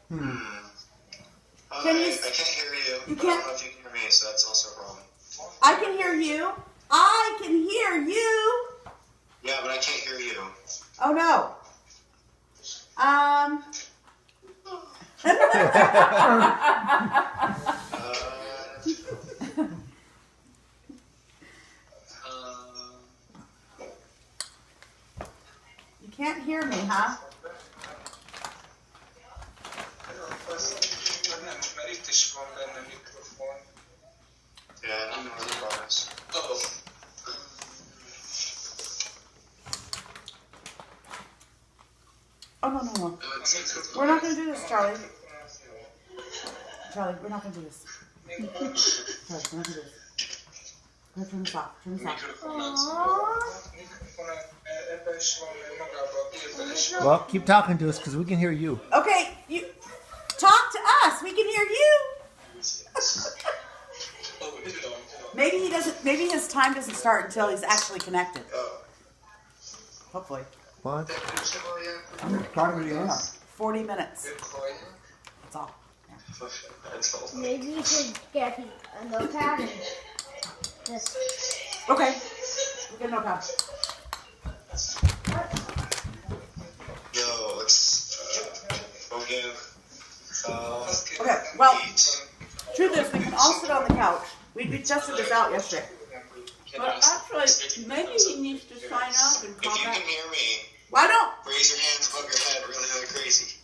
Can you? I can't hear you. You can't. I don't know if you can hear me, so that's also wrong. I can hear you. I can hear you. Yeah, but I can't hear you. Oh no. You can't hear me, huh? Yeah, I'm really promise. Oh, no. We're not going to do this, Charlie. Charlie, we're not going to do this. Charlie, we're not going to do this. Go turn this off. Turn this off. Well, keep talking to us because we can hear you. Okay, you talk to us. We can hear you. Maybe he doesn't. Maybe his time doesn't start until he's actually connected. Hopefully. What? How much time do you have? 40 minutes. That's all. Yeah. Maybe you should get a notepad and just... Okay. We'll get a notepad. Yo, let's go give. Okay. Well, truth is, we can all sit on the couch. We tested this out yesterday. But actually, maybe he needs to sign up and call If you back. can hear me, Why don't? raise your hands above your head really, really crazy.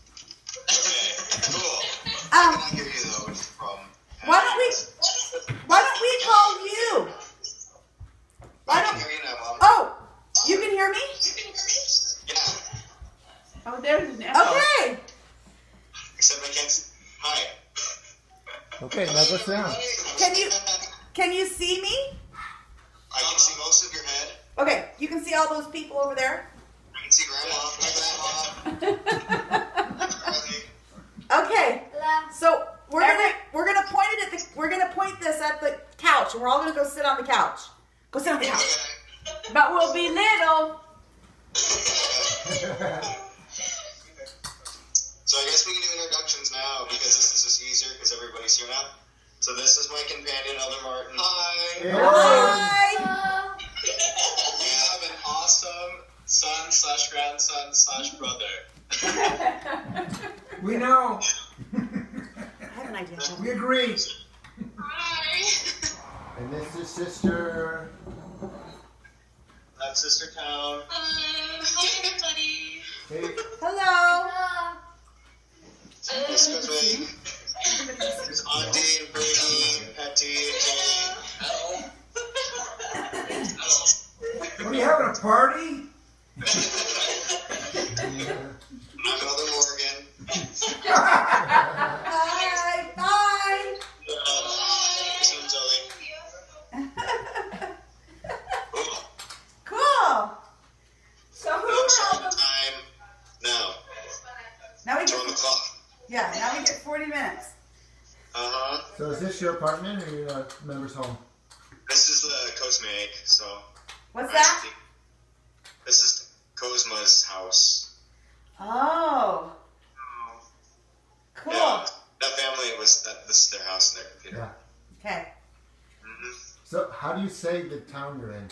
Okay, cool. I cannot hear you though, which is the problem. Why don't we call you? I can hear you now, Mom. Oh, you can hear me? Yeah. Oh, there's an echo. Okay. Except I can't. Hi. Okay, now go sit down. Can you see me? I can see most of your head. Okay, you can see all those people over there. I can see Grandma. Okay, so we're gonna point this at the couch, and we're all gonna go sit on the couch. Go sit on the couch. But we'll be little. So I guess we can do introductions now because this is just easier because everybody's here now. So this is my companion, Elder Martin. Hi. Hi. We have an awesome son/grandson/brother. We know. I have an idea. We agree. Hi. And this is Sister. That's Sister Town. Hi, everybody. Hey. Hello. This is Big. There's Auntie and Brady, Petty, and Jay. Are you having a party? I'm Elder Morgan. Hi. Bye. This one's Zoe. Cool. So who We'll start will the time now. Now we It's on the get clock. now we get 40 minutes. Uh-huh. So is this your apartment or your member's home? This is the Cosmic, so... What's that? This is Cosma's house. Oh. Cool. Yeah, that family this is their house and their computer. Yeah. Okay. Mm-hmm. So how do you say the town you're in?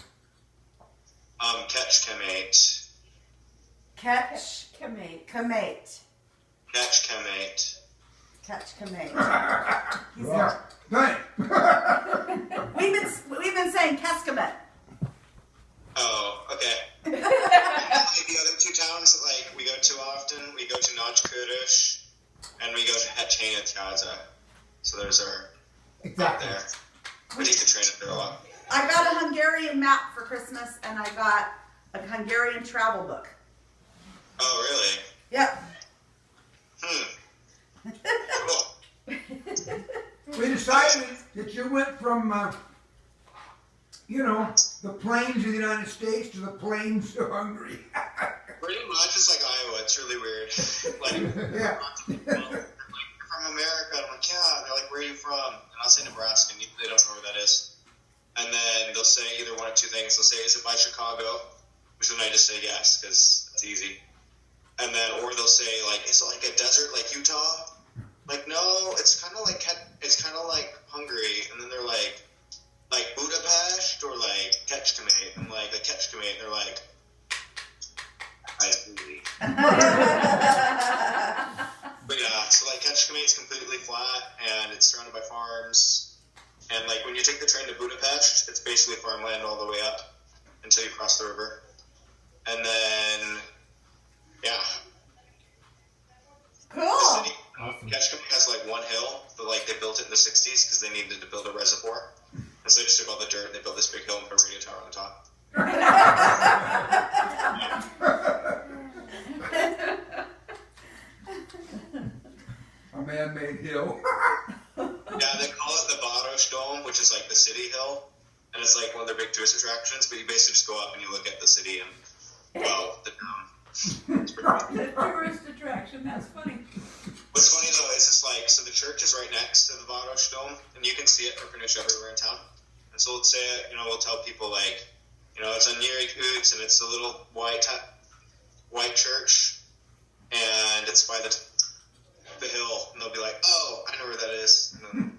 Ketchkamate. Ketchkamate. Ketchkamate. Ketchkamate. Yeah. Right. We've been saying Keskamet. Oh, okay. The other two towns that we go to often, we go to Notch Kurdish and we go to Hetchanataza. So there's our Exactly. there. We need to train it there a lot. I got a Hungarian map for Christmas, and I got a Hungarian travel book. Oh, really? Yep. Cool. We decided that you went from, the plains of the United States to the plains of Hungary. Pretty much, it's like Iowa. It's really weird. Yeah. You're from America. I'm like, yeah. They're like, where are you from? And I'll say Nebraska, and they don't know where that is. And then they'll say either one of two things. They'll say, is it by Chicago? Which then I just say yes, because it's easy. And then, or they'll say, is it like a desert like Utah? like, no, it's kind of like Hungary, and then they're like Budapest or like Kecskemét. I'm like Kecskemét, and they're like, I see. But yeah, so like Kecskemét is completely flat, and it's surrounded by farms. And like when you take the train to Budapest, it's basically farmland all the way up until you cross the river. And then, yeah. Cool. The city, Awesome. Kecskemét has like one hill, but like they built it in the 60s because they needed to build a reservoir. And so they just took all the dirt and they built this big hill and put a radio tower on the top. A man-made hill. Yeah, they call it the Város Dome, which is like the city hill. And it's like one of their big tourist attractions, but you basically just go up and you look at the city and, well, the dome. It's pretty cool. The tourist attraction, that's funny. What's funny though is it's like, so the church is right next to the Város Dome, and you can see it from pretty much everywhere in town. And so let's say, we'll tell people like, it's on Nyíri Út, and it's a little white church, and it's by the hill, and they'll be like, oh, I know where that is. And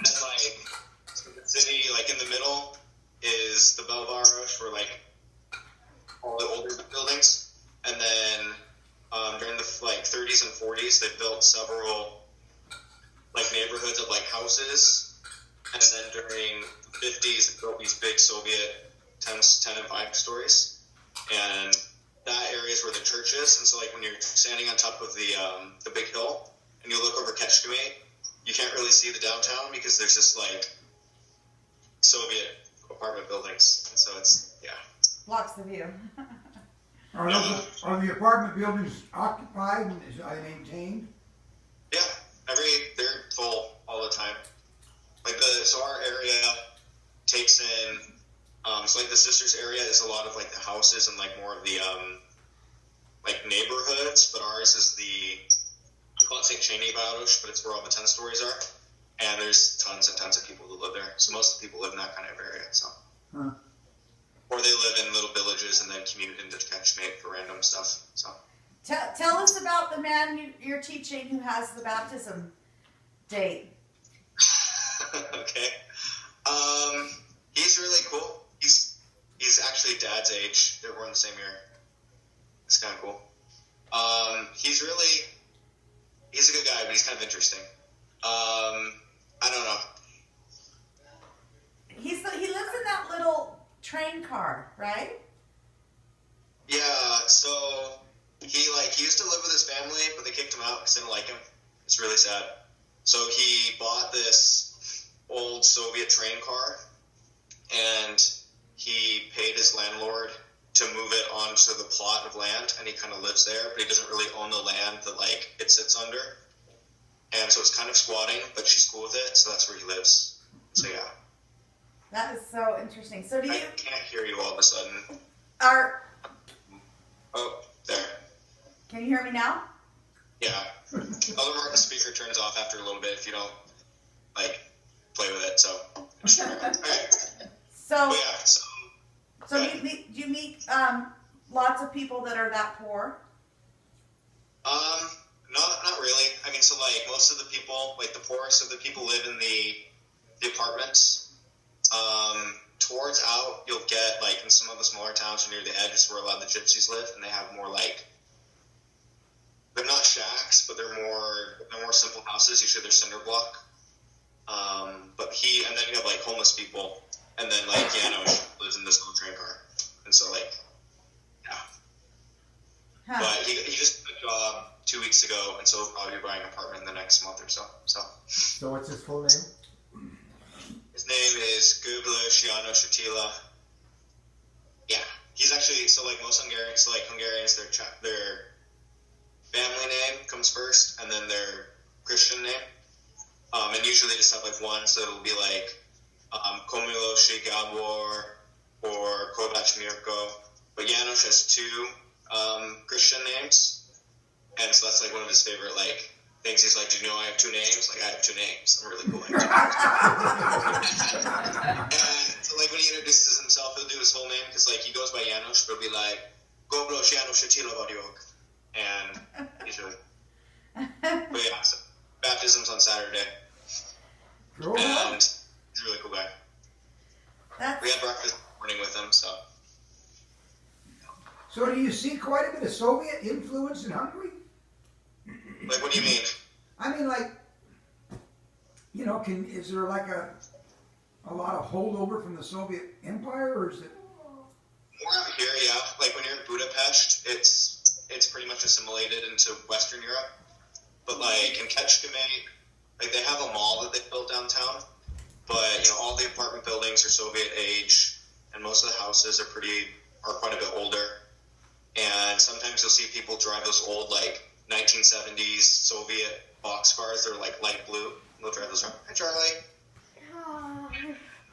then like, so the city, like in the middle, is the Belváros, where like all the older buildings, and then during the 30s and 40s, they built several like neighborhoods of like houses, and then during the 50s, they built these big Soviet 10 and 5 stories, and that area is where the church is. And so like when you're standing on top of the big hill and you look over Kecskemét, you can't really see the downtown because there's just like Soviet apartment buildings, and so it's Blocks the view. Are the apartment buildings occupied and are they maintained? Yeah, they're full all the time. So our area takes in, so like the sisters area is a lot of like the houses and like more of the like neighborhoods, but ours is we call it St. Cheney Város, but it's where all the 10 stories are, and there's tons and tons of people who live there. So most of the people live in that kind of area. So. Huh. Or they live in little villages and then commute into Kecskemét for random stuff. So. Tell us about the man you're teaching who has the baptism date. Okay. He's really cool. He's actually Dad's age. They're born the same year. It's kind of cool. He's a good guy, but he's kind of interesting. I don't know. He lives in that little train car, right? Yeah, so he used to live with his family, but they kicked him out because they didn't like him. It's really sad. So he bought this old Soviet train car, and he paid his landlord to move it onto the plot of land, and he kind of lives there, but he doesn't really own the land that like it sits under. And so it's kind of squatting, but she's cool with it, so that's where he lives. So yeah. That is so interesting. So do you? I can't hear you all of a sudden. Oh, there. Can you hear me now? Yeah. I'll mark the speaker turns off after a little bit if you don't like play with it. So. Alright. So. But yeah. So do you meet lots of people that are that poor? Not really. I mean, so like most of the people, like the poorest of the people, live in the apartments. Towards out, you'll get like in some of the smaller towns near the edge is where a lot of the gypsies live, and they have more like they're not shacks, but they're more simple houses. Usually they're cinder block. And then you have like homeless people, and then like Janos lives in this little train car, and so like yeah. Huh. But he just got a job 2 weeks ago, and so he'll probably be buying an apartment in the next month or so. So what's his full name? His name is Göböls János Attila. Yeah, he's actually so like most Hungarians. So like Hungarians, their family name comes first, and then their Christian name. And usually they just have like one, so it'll be like Komilosi Gabor or Kovács Mirko. But János has two Christian names, and so that's like one of his favorite like things. He's like, do you know I have two names? Like I have two names. I'm really cool. I have two names. And so like when he introduces himself, he'll do his whole name because like he goes by János, but he'll be like Göböls János Attila vagyok, and he's really But yeah, so baptism's on Saturday. Cool. And he's a really cool guy. That's We had breakfast this morning with him, so. So do you see quite a bit of Soviet influence in Hungary? Like, what do you mean? I mean, like, you know, is there like a lot of holdover from the Soviet Empire, or is it? More out here, yeah. Like, when you're in Budapest, it's pretty much assimilated into Western Europe. But, like, in Kecskemét, like, they have a mall that they built downtown. But, you know, all the apartment buildings are Soviet age, and most of the houses are quite a bit older. And sometimes you'll see people drive those old, like, 1970s Soviet boxcars. They're, like, light blue. They'll drive those around. Hi, Charlie.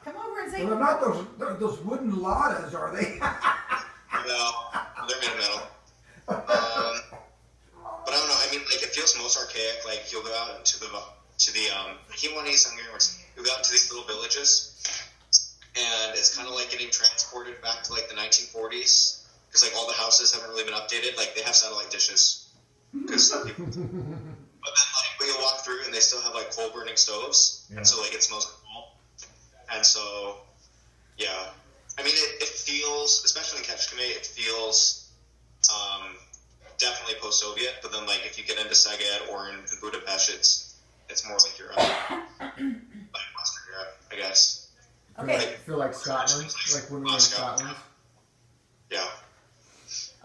come over and say. Well, they're not those wooden Ladas, are they? No, they're made of metal. But I don't know. I mean, like, it feels most archaic. Like, you'll go out to the I keep wanting to use Hungarian words. You'll go out to these little villages, and it's kind of like getting transported back to, like, the 1940s. Because, like, all the houses haven't really been updated. Like, they have satellite dishes. Because some people... But then, like, when you walk through and they still have, like, coal-burning stoves. Yeah. And so, like, it smells like coal. And so, yeah. I mean, it feels, especially in Kecskemét, it feels definitely post-Soviet. But then, like, if you get into Szeged or in Budapest, it's more like Europe. Like Western Europe, I guess. Okay. I feel like Scotland, like when we were in Moscow. Scotland. Yeah.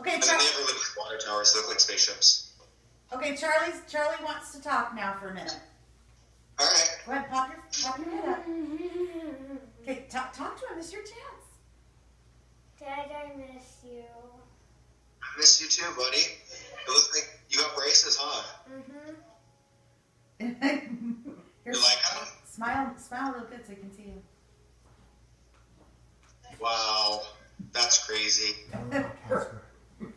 Okay, And then they have really big water towers that look like spaceships. Okay, Charlie wants to talk now for a minute. All right. Go ahead, pop your head up. Okay, talk to him. It's your chance. Dad, I miss you. I miss you too, buddy. It looks like you got braces, huh? Here, You like them? smile real good so I can see you. Wow. That's crazy.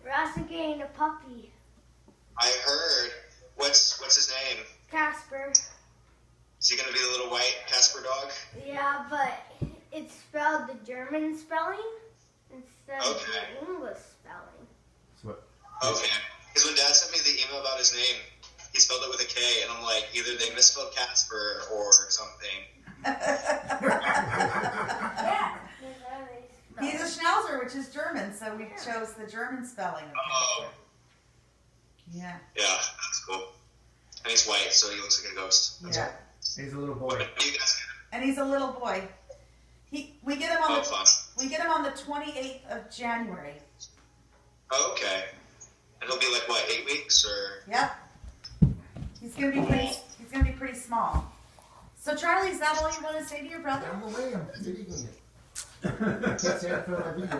Ross is getting a puppy. I heard. What's his name? Casper. Is he going to be the little white Casper dog? Yeah, but it's spelled the German spelling instead of Okay. the English spelling. That's what. Okay. Because when Dad sent me the email about his name, he spelled it with a K, and I'm like, either they misspelled Casper or something. Yeah. He's a Schnauzer, which is German, so we chose the German spelling. Oh. Yeah. Yeah, that's cool. And he's white, so he looks like a ghost. That's Yeah. He's a little What boy. do you guys get? And he's a little boy. We get him on Oh, the fun. 28th of January. Oh, okay. And he'll be like, what, 8 weeks, or? Yep. He's gonna be pretty small. So Charlie, is that all you want to say to your brother? I'm away. I'm eating it. That's it for my video.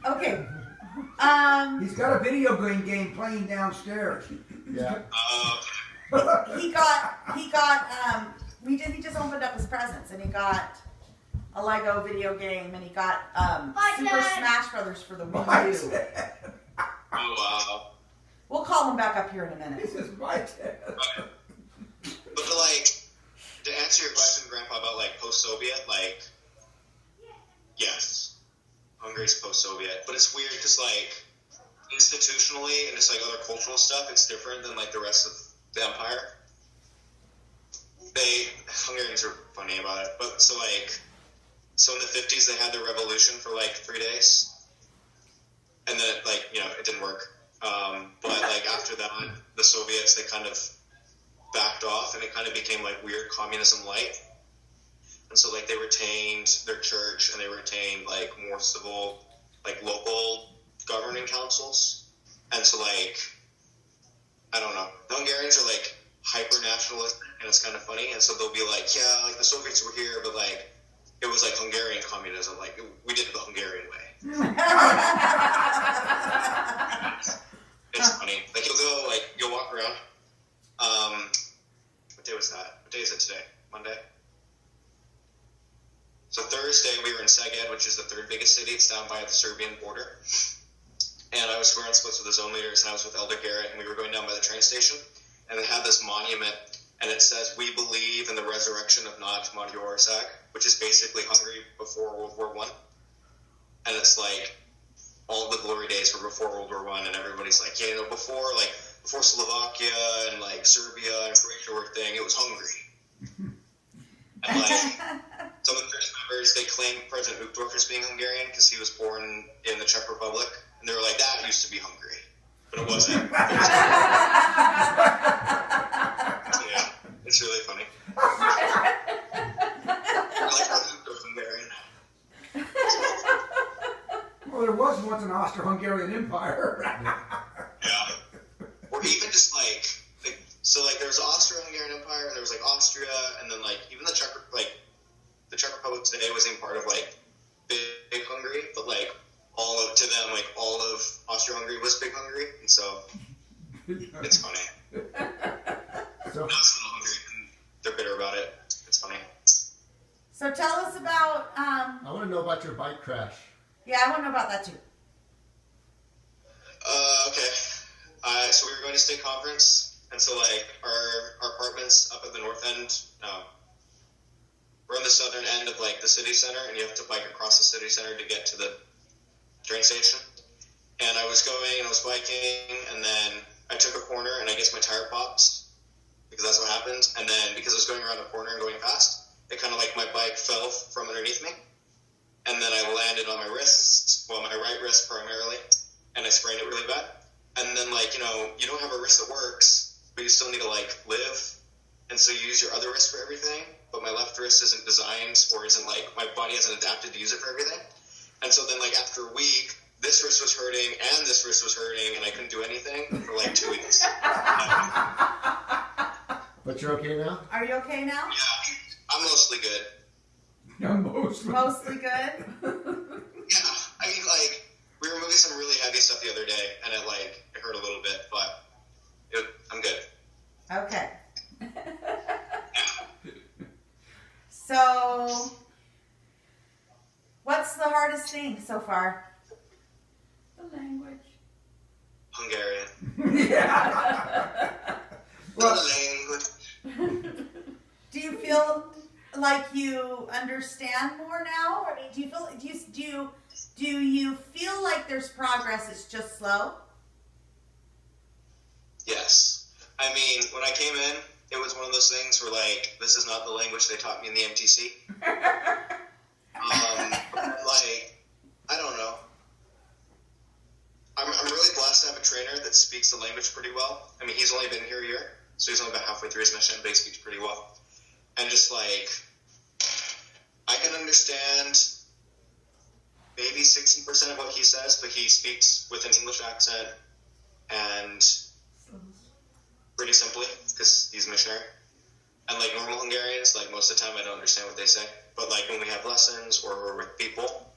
Okay. He's got a video game playing downstairs. Yeah. He just opened up his presents and he got a Lego video game and he got Super Dad. Smash Brothers for the Wii U. Oh, wow. We'll call him back up here in a minute. This is my dad. But to answer your question, Grandpa, about like post-Soviet, like, yes, Hungary's post-Soviet, but it's weird because like institutionally and just like other cultural stuff, it's different than like the rest of the empire. Hungarians are funny about it, but so in the 50s they had their revolution for like 3 days, and then it didn't work. But like after that, the Soviets, they kind of backed off, and it kind of became like weird communism light. And so like they retained their church, and they retained like more civil, like local governing councils. And so like, I don't know, the Hungarians are like hyper nationalist, and it's kind of funny. And so they'll be like, yeah, like the Soviets were here, but like it was like Hungarian communism, like we did it the Hungarian way. It's funny. Like you'll walk around. What day was that? What day is it today? Monday? So Thursday we were in Szeged, which is the third biggest city. It's down by the Serbian border. And I was wearing splits with the zone leaders, and I was with Elder Garrett, and we were going down by the train station. And they had this monument, and it says, "We believe in the resurrection of Nagy Magyarország," which is basically Hungary before World War I. And it's like, all the glory days were before World War I, and everybody's like, yeah, before, like, before Slovakia and like Serbia and Croatia were a thing, it was Hungary. And like some of the British members, they claimed President Uchtdorf as being Hungarian because he was born in the Czech Republic, and they were like, that used to be Hungary, but it wasn't. So, yeah, it's really funny. I like President Uchtdorf Hungarian. Well, there was once an Austro-Hungarian Empire. Yeah. Or even just like so like there was the Austro-Hungarian Empire, and there was like Austria, and then like even the Czech Republic today was in part of like big Hungary, but like all of Austro-Hungary was big Hungary, and so it's funny. So, Now it's little Hungary, and they're bitter about it. It's funny. So tell us about, I want to know about your bike crash. yeah, I want to know about that too. Okay. So we were going to state conference, and so like our apartments up at the north end, we're on the southern end of like the city center, and you have to bike across the city center to get to the train station. And I was biking, and then I took a corner, and I guess my tire popped, because that's what happened. And then because I was going around a corner and going fast, it kind of like my bike fell from underneath me, and then I landed on my wrist, well, my right wrist primarily, and I sprained it really bad. And then like, you don't have a wrist that works, but you still need to like live, and so you use your other wrist for everything, but my left wrist isn't designed, or isn't like, my body hasn't adapted to use it for everything. And so then like after a week, this wrist was hurting and this wrist was hurting, and I couldn't do anything for like 2 weeks. But you're okay now? Are you okay now? Yeah, I'm mostly good. Yeah, Mostly good? Yeah, I mean, like, we were moving some really heavy stuff the other day, and it hurt a little bit, but I'm good. Okay. So, what's the hardest thing so far? The language. Hungarian. Yeah. The language. Do you feel like you understand more now? I mean, do you feel like there's progress? It's just slow. Yes. I mean, when I came in, it was one of those things where, like, this is not the language they taught me in the MTC. Like, I don't know. I'm really blessed to have a trainer that speaks the language pretty well. I mean, he's only been here a year, so he's only about halfway through his mission, but he speaks pretty well. And just, like, I can understand maybe 60% of what he says, but he speaks with an English accent and pretty simply, because he's a missionary. And like normal Hungarians, like most of the time I don't understand what they say. But like when we have lessons or we're with people,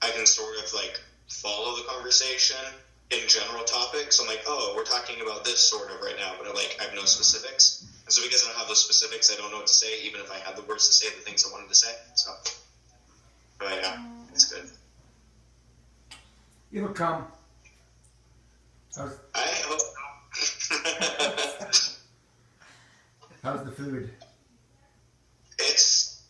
I can sort of like follow the conversation in general topics. I'm like, oh, we're talking about this sort of right now, but I have no specifics. And so because I don't have those specifics, I don't know what to say, even if I had the words to say the things I wanted to say. So, but yeah, it's good. It'll come. I hope so. How's the food? It's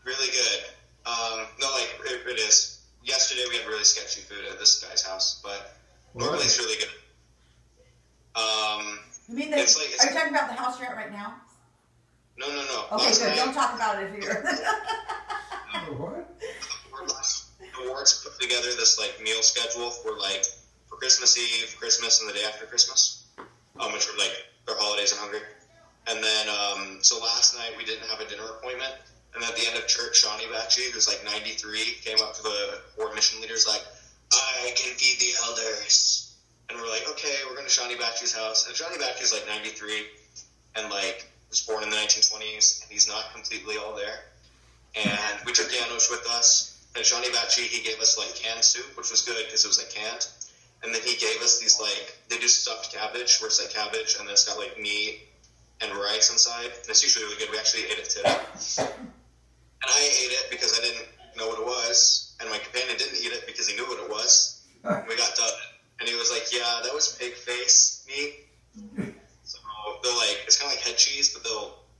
really good. No, like, it is. Yesterday we had really sketchy food at this guy's house, but normally it's really good. You mean are you talking about the house you're at right now? No. Okay, good. Don't talk about it here. What? The wards put together this like meal schedule for Christmas Eve, Christmas, and the day after Christmas, which were like their holidays in Hungary. And then so last night we didn't have a dinner appointment, and at the end of church, Shawnee Bachi, who's like 93, came up to the ward mission leaders like, I can feed the elders. And we're like, okay, we're going to Shawnee Bachi's house. And Shawnee Bachi's like 93 and like was born in the 1920s, and he's not completely all there. And we took Janos with us. And Shawnee Bachi, he gave us like canned soup, which was good because it was like canned. And then he gave us these like, they do stuffed cabbage, where it's like cabbage, and then it's got like meat and rice inside. And it's usually really good. We actually ate it today. And I ate it because I didn't know what it was. And my companion didn't eat it because he knew what it was. And we got done. And he was like, yeah, that was pig face meat. So they'll like, it's kind of like head cheese, but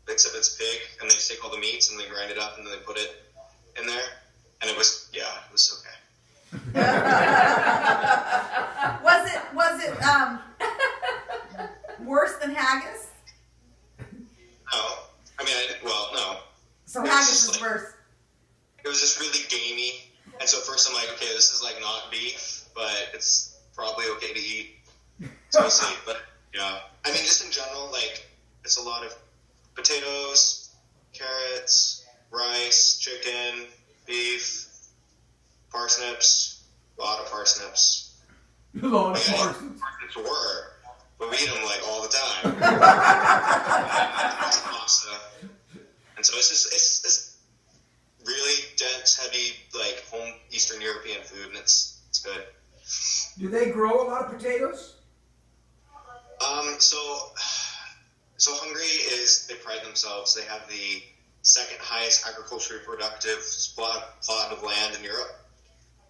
except it's pig, and they just take all the meats and they grind it up and then they put it in there. And it was okay. like, okay, this is like not beef, but it's probably okay to eat. So we'll see. But yeah, I mean, just in general, like, it's a lot of potatoes, carrots, rice, chicken, beef, parsnips, a lot of parsnips. A lot of Yeah, parsnips. Parsnips were, but we eat them like all the time. Pasta. And so it's really dense, heavy, like home Eastern European food, and it's good. Do they grow a lot of potatoes? So Hungary they pride themselves. They have the second highest agriculturally productive plot of land in Europe.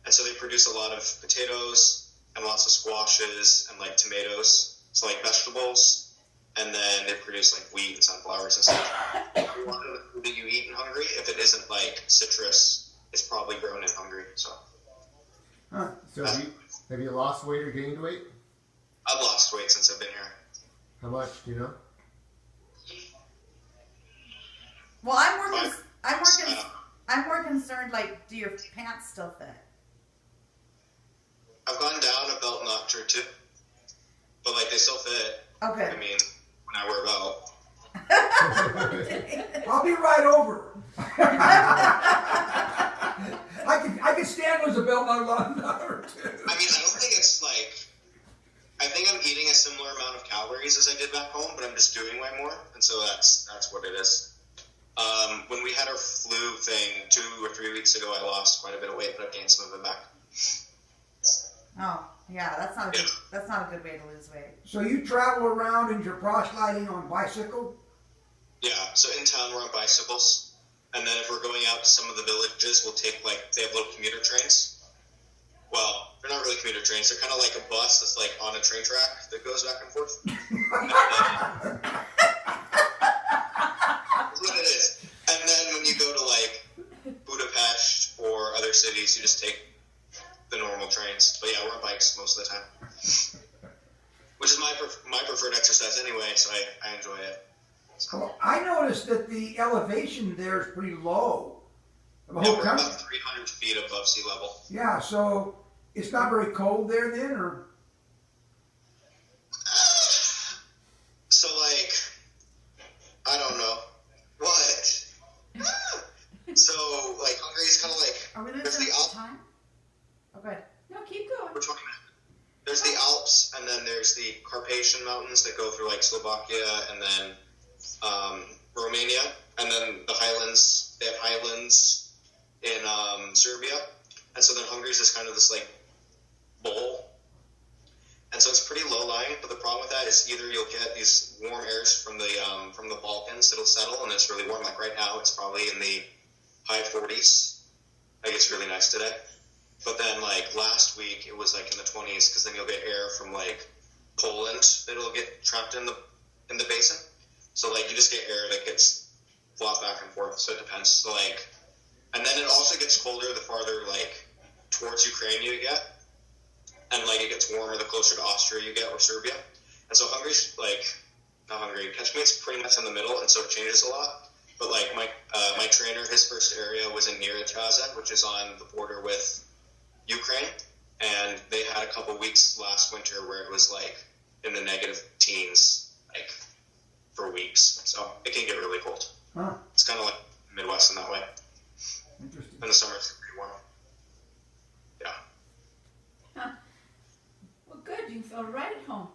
And so they produce a lot of potatoes and lots of squashes and like tomatoes. So like vegetables. And then they produce like wheat and sunflowers and stuff. A lot of the food that you eat in Hungary, if it isn't like citrus, it's probably grown in Hungary. So, So have you lost weight or gained weight? I've lost weight since I've been here. How much? Do you know? Well, I'm more concerned. Like, do your pants still fit? I've gone down a belt notch or two, but like they still fit. Okay. I mean, when I wear a belt. I'll be right over. I can stand with a belt on or two. I mean, I don't think it's like. I think I'm eating a similar amount of calories as I did back home, but I'm just doing way more, and so that's what it is. When we had our flu thing 2 or 3 weeks ago, I lost quite a bit of weight, but I've gained some of it back. Oh, yeah, that's not a good way to lose weight. So you travel around and you're proselyting on bicycle? Yeah, so in town we're on bicycles, and then if we're going out to some of the villages, we'll take they have little commuter trains. Well, they're not really commuter trains. They're kind of like a bus that's like on a train track that goes back and forth. That's what it is. And then when you go to like Budapest or other cities, you just take the normal trains. But yeah, we're on bikes most of the time, which is my preferred exercise anyway. So I enjoy it. So, Well, I noticed that the elevation there is pretty low. The yeah, whole we're country. about 300 feet above sea level. Yeah, so it's not very cold there then, or? So like, I don't know what. So like Hungary's kind of like Are we there's losing the Alps. time? Oh, good. No, keep going. Which one? There's the Alps, and then there's the Carpathian Mountains that go through like Slovakia, and then Romania, and then the Highlands. They have highlands in Serbia, and so then Hungary's just kind of this like bowl, and so it's pretty low lying. But the problem with that is either you'll get these warm airs from the Balkans that'll settle, and it's really warm. Like right now, it's probably in the high 40s. Like it's really nice today. But then like last week, it was like in the 20s, because then you'll get air from like Poland that'll get trapped in the basin. So like you just get air that gets flopped back and forth. So it depends. So like. And then it also gets colder the farther, like, towards Ukraine you get. And, like, it gets warmer the closer to Austria you get, or Serbia. And so Hungary's, like, not Hungary, Kecskemét's pretty much in the middle, and so it changes a lot. But, like, my trainer, his first area was in Nyíregyháza, which is on the border with Ukraine. And they had a couple weeks last winter where it was, like, in the negative teens, like, for weeks. So it can get really cold. Huh, It's kind of like Midwest in that way. interesting. In the summer, it's pretty warm. Yeah. Well, good. You feel right at home.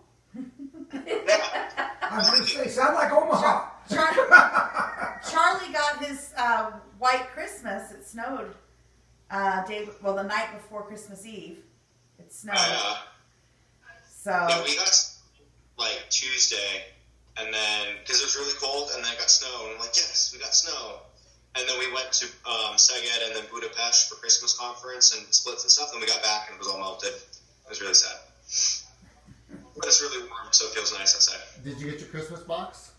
I was going to say, sound like Omaha. Charlie got his white Christmas. It snowed the night before Christmas Eve. It snowed. So Yeah, we got like Tuesday, and then because it was really cold, and then it got snow, and I'm like, yes, we got snow. And then we went to Szeged and then Budapest for Christmas conference and splits and stuff. And we got back and it was all melted. It was really sad. But it's really warm, so it feels nice outside. Did you get your Christmas box?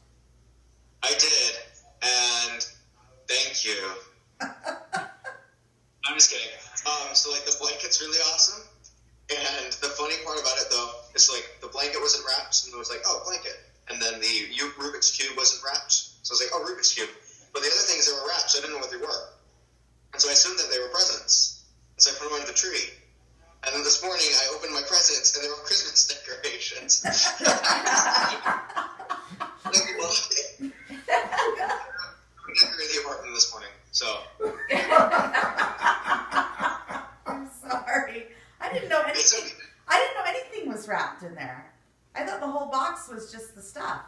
I did, and thank you. I'm just kidding. So like the blanket's really awesome. And the funny part about it though is like the blanket wasn't wrapped, and it was like, oh, blanket. And then the Rubik's Cube wasn't wrapped. So I was like, oh, Rubik's Cube. But the other things that were wrapped, so I didn't know what they were. And so I assumed that they were presents. And so I put them under the tree. And then this morning, I opened my presents, and there were Christmas decorations. We decorated the apartment this morning, so. I'm sorry. I didn't know anything was wrapped in there. I thought the whole box was just the stuff.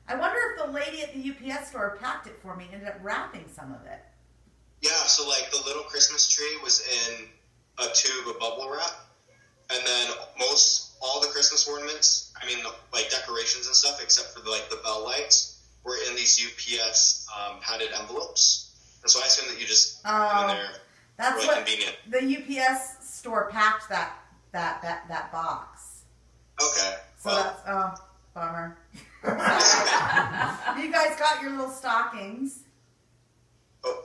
I wonder if the lady at the UPS store packed it for me and ended up wrapping some of it. Yeah, so like the little Christmas tree was in a tube of bubble wrap, and then all the Christmas ornaments, I mean like decorations and stuff, except for the bell lights, were in these UPS padded envelopes. And so I assume that you just put in there. That's really what convenient. the UPS store packed that box. Okay. So that's bummer. You guys got your little stockings. Oh,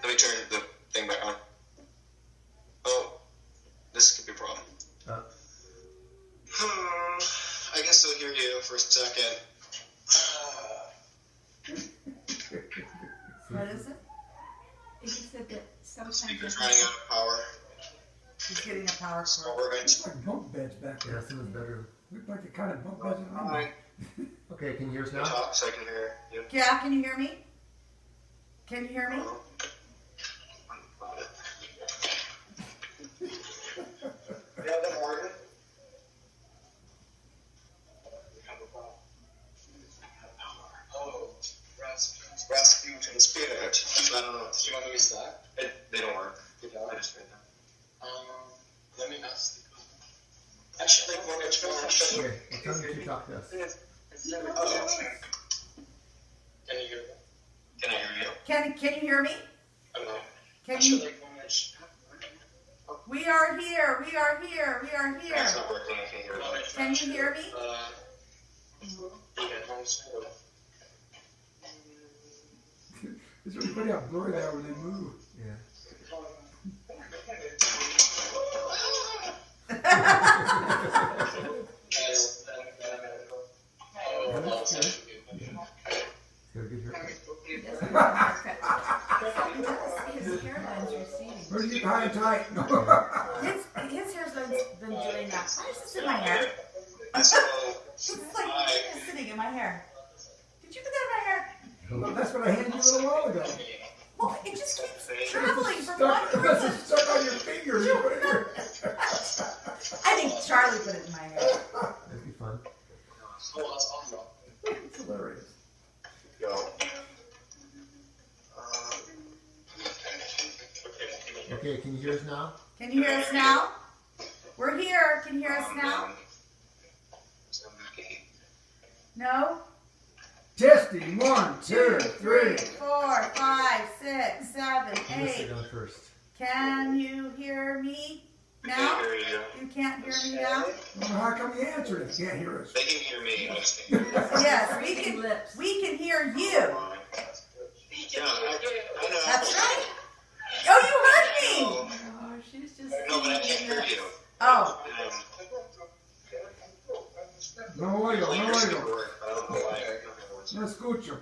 let me turn the thing back on. Oh, this could be a problem. I guess I'll hear you for a second. What is it? He said that sometimes Speaker's running out of power. He's getting a power So cord. we're going It's to. like bunk beds back Yeah, there. someone's better. Look like the kind of bunk beds in London. Hi. Okay, can you hear us now? Talk so I can hear you. Yeah, can you hear me? Can you hear me? Yeah, the Morgan. Oh, Rasputin Spirit. I don't know. Do you want me to use that? They don't work. I just made them. Let me ask. Actually, like one inch more. Okay, well, tell me if you talk to us. Oh, can you hear me? Can I hear you? Can you hear me? I'm not. Can you? We are here. We are here. We are here. It's not working. I can't hear it. Can you hear me? It's really funny how blurry they are when they move. Yeah. That's good. Got a good haircut. his hairline's receding. Where do you get high and tight? No. His hair's been doing that. Why is this in my hair? So, It's like it's sitting in my hair. Did you put that in my hair? Well, that's what I handed you a little while ago. Well, it just keeps traveling from one Stuck, person. it's stuck on your fingers. You put it here. I think Charlie put it in my hair. That'd be fun. It's hilarious. go. Okay, can you hear us now? Can you hear us now? We're here. Can you hear us now? No? Testing 1, 2, 3. 4, 5, 6, 7, You must sit 8. down first. Can you hear me now? You can't hear me now? Well, how come you answered if you can't hear us? They can hear me. I just can't hear them. Yes, Lips. we can hear you. Yeah, I know. That's right. Oh, you heard me. Oh, she's just. No, but I can't hear you. Oh, No oigo, no oigo. I don't know why. No escucho.